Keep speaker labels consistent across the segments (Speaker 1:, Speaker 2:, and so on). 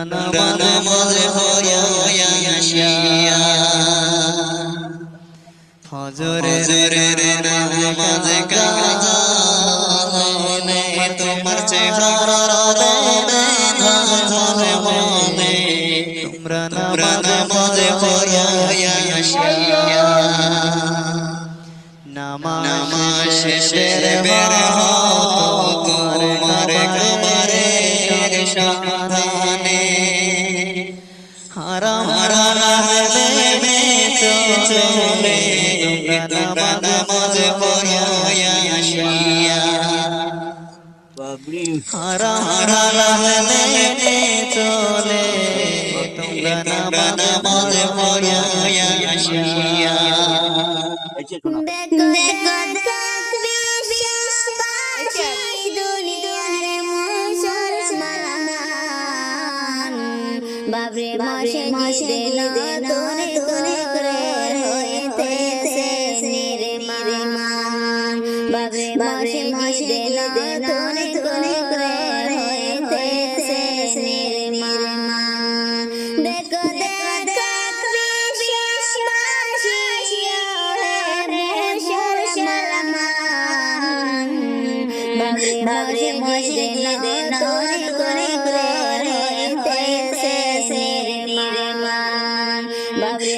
Speaker 1: নামাজ হইয়া আসিয়া ফজরের নামাজ কাজা মনে তোমার চেহারা মনে তোমরা নামাজ হইয়া আসিয়া নামাজ শেষের বের হও তোমার কবরে সাবধানে হারাম রাহে চলে তোমরা নামাজ পড়িয়া আসিয়া হারাম রাহে চলে তোমরা নামাজ পড়িয়া আসিয়া
Speaker 2: বাবরে মসজিদ তোরে তোরে হইতেছে নির্মাণ বাবরে মসজিদ তোরে তোরে হইতেছে নির্মাণ দেখো দেখো বাবরে মসজিদ তোরে তোরে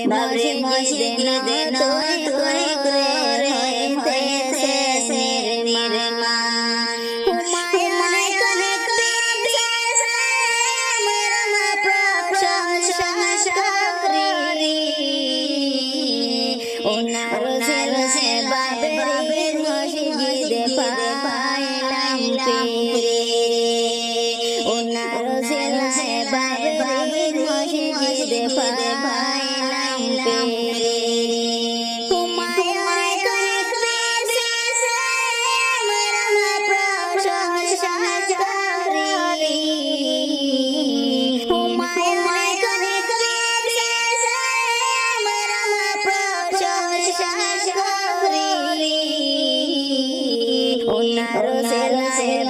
Speaker 2: বাবরে মসজিদ তোরে তোরে হইতেছে নির্মাণ হুমায়ুন করে মেরা প্রশংসা করি ওনার রোজে বাবরে মসজিদ পাইলাম পেরে ওনার রোজে বাবরে মসজিদ পাইলাম পেরে হুমায়ুন করে মেরা প্রশংসা করি হুমায়ুন করে মেরা প্রশংসা করি ওনার রোজে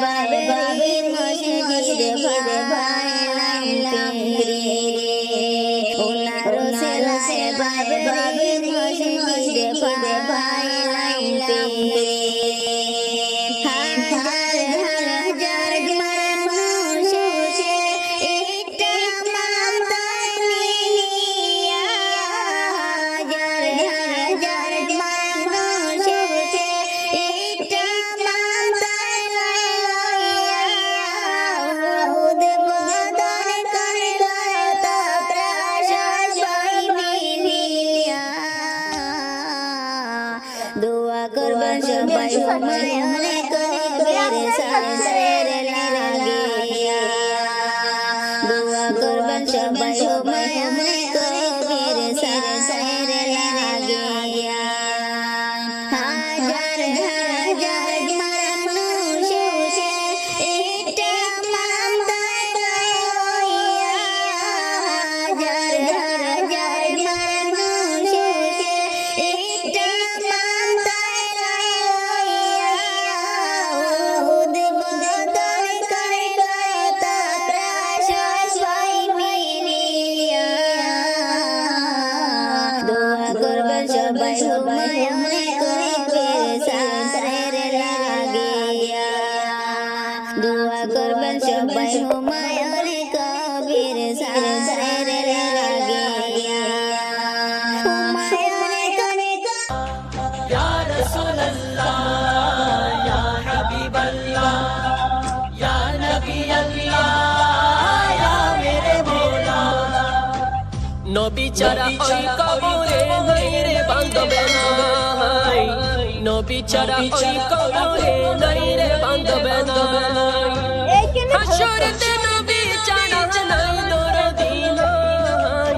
Speaker 2: বাবরে মসজিদ পাইলাম পেরে ওনার রোজে বাবরে মসজিদ পাইলাম পেরে হাজার হাজার মানুষ একটা মাতায় নিয়া হাজার হাজার মানুষ একটা মাতায় দোয়া করবেন সবাই হুমায়ুন কবির সাসের লাগিয়া দোয়া করবেন সবাই হুমায়ুন কবির সাসের লাগিয়া হাজার হাজার মানুষ একটা মাতায় লইয়া হাজার হাজার মানুষ একটা সবাই হুমায়ুন কবির সাসের লাগিয়া দোয়া করবেন সবাই হুমায়ুন কবির সাসের লাগিয়া হুমায়ুন কবির
Speaker 3: ইয়া রাসূলুল্লাহ ইয়া হাবিবাল্লাহ ইয়া নবী আল্লাহ ইয়া মেরে মওলা নবী ছাড়া ওই কবরে নইরে বান্ধবে নাই নবী ছাড়া ওই কবরে নইরে বান্ধবে নাই হাসরেতে নবী ছাড়া নাই দরদি নাই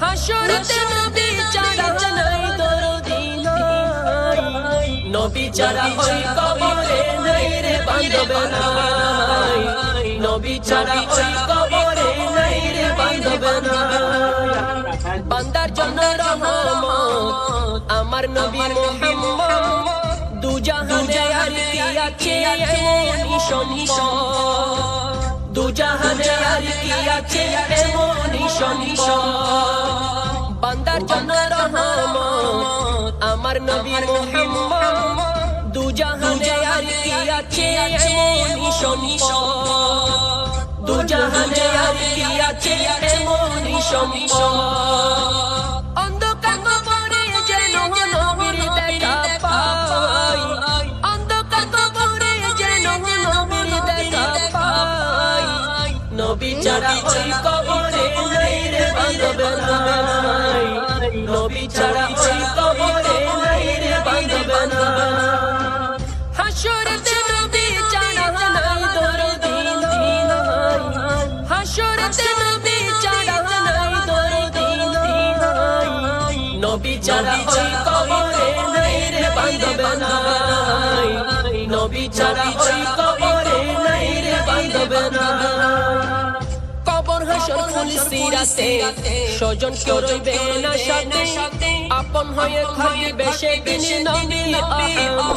Speaker 3: হাসরেতে নবী ছাড়া নাই দরদি নাই নবী ছাড়া ওই কবরে নইরে বান্ধবে নাই নবী ছাড়া ওই কবরে নইরে বান্ধবে নাই বান্দার জন্য রহমত আমার নবী মুহাম্মদ দুজাহানে আর কি আছে এমনই সম্পদ দুজাহানে আর কি আছে এমনই সম্পদ বান্দার জন্য রহমত আমার নবী মুহাম্মদ দুজাহানে আর কি আছে এমনই সম্পদ দুজাহানে আর কি আছে এমনই সম্পদ অন্ধকার কবরে যেন নবীর দেখা পাই অন্ধকার কবরে যেন নবীর দেখা পাই নবী ছাড়া ওই কবরে নাই রে বান্ধব নাই নবী ছাড়া ওই কবরে নাই রে বান্ধব নাই হাসরেতে নবী ছাড়া নাই দরদি নাই হাসরেতে নবী ছাড়া নাই দরদি নাই নবী ছাড়া ওই কবরে নাই রে বান্ধব নাই নবী ছাড়া ওই কবরে নাই রে বান্ধব নাই কবর হাসর ফুল সিরাতে স্বজন কেউ রইবে না সাথে আপন হয়ে থাকিবে সেদিন নবী আহমদ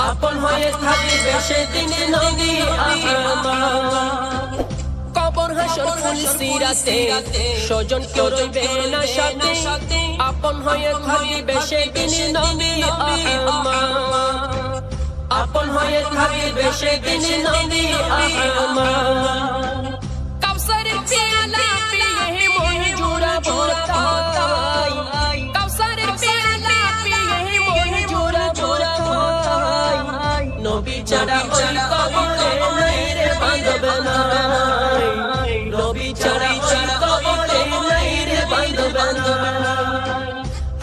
Speaker 3: আপন হয়ে থাকিবে সেদিন নবী আহমদ কবর হাসর ফুল সিরাতে স্বজন কেউ রইবে না সাথে আপন হয়ে থাকিবে সেদিন নবী আহমদ আপন হয়ে থাকিবে সেদিন নবী আহমদ কাউসারের পেয়ালা পিয়ে মন জুড়াবো তাই কাউসারের পেয়ালা পিয়ে মন জুড়াবো তাই নবী ছাড়া ওই কবরে নাই রে বান্ধব নাই নবী ছাড়া ওই কবরে নাই রে বান্ধব নাই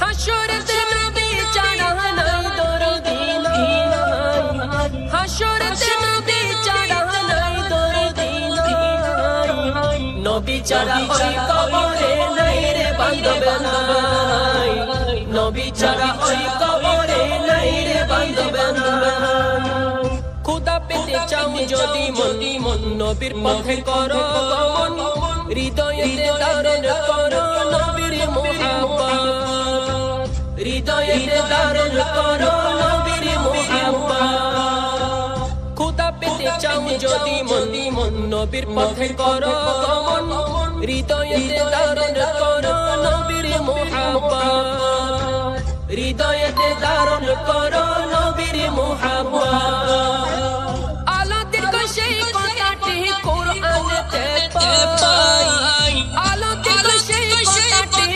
Speaker 3: হাসরেতে নবী ছাড়া নাই দরদি নাই হাসরেতে নবী ছাড়া নাই দরদি নাই নবী ছাড়া ওই কবরে নাই রে বান্ধব নাই নবী ছাড়া ওই কবরে নাই রে বান্ধব নাই খোদা পেতে চাও যদি মন নবীর পথে করো গমন হৃদয়েতে ধারণ করো নবীর মুহাব্বত হৃদয়েতে ধারণ করো নবীর মুহাব্বত খোদা পেতে চাও যদি মন নবীর পথে করো গমন হৃদয়েতে ধারণ করো নবীর মুহাব্বত হৃদয়েতে ধারণ করো নবীর মুহাব্বত আলোদের সেই কথাটি কোরআনেতে পাই আলোদের সেই কথাটি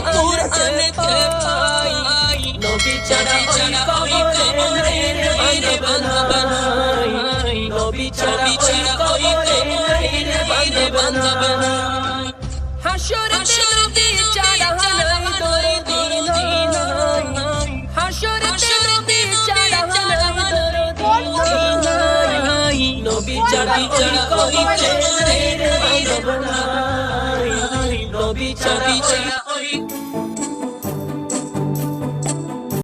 Speaker 3: কোরআনেতে পাই নবী ছাড়া ওই কবরে নাই রে বান্ধব নাই নবী ছাড়া ওই কবরে নাই রে বান্ধব নাই হাসরেতে নবী ছাড়া নাই দরদি নাই হাসরেতে নবী ছাড়া নাই দরদি নাই নবী ছাড়া ওই কবরে নাই রে বান্ধব নাই নবী ছাড়া ওই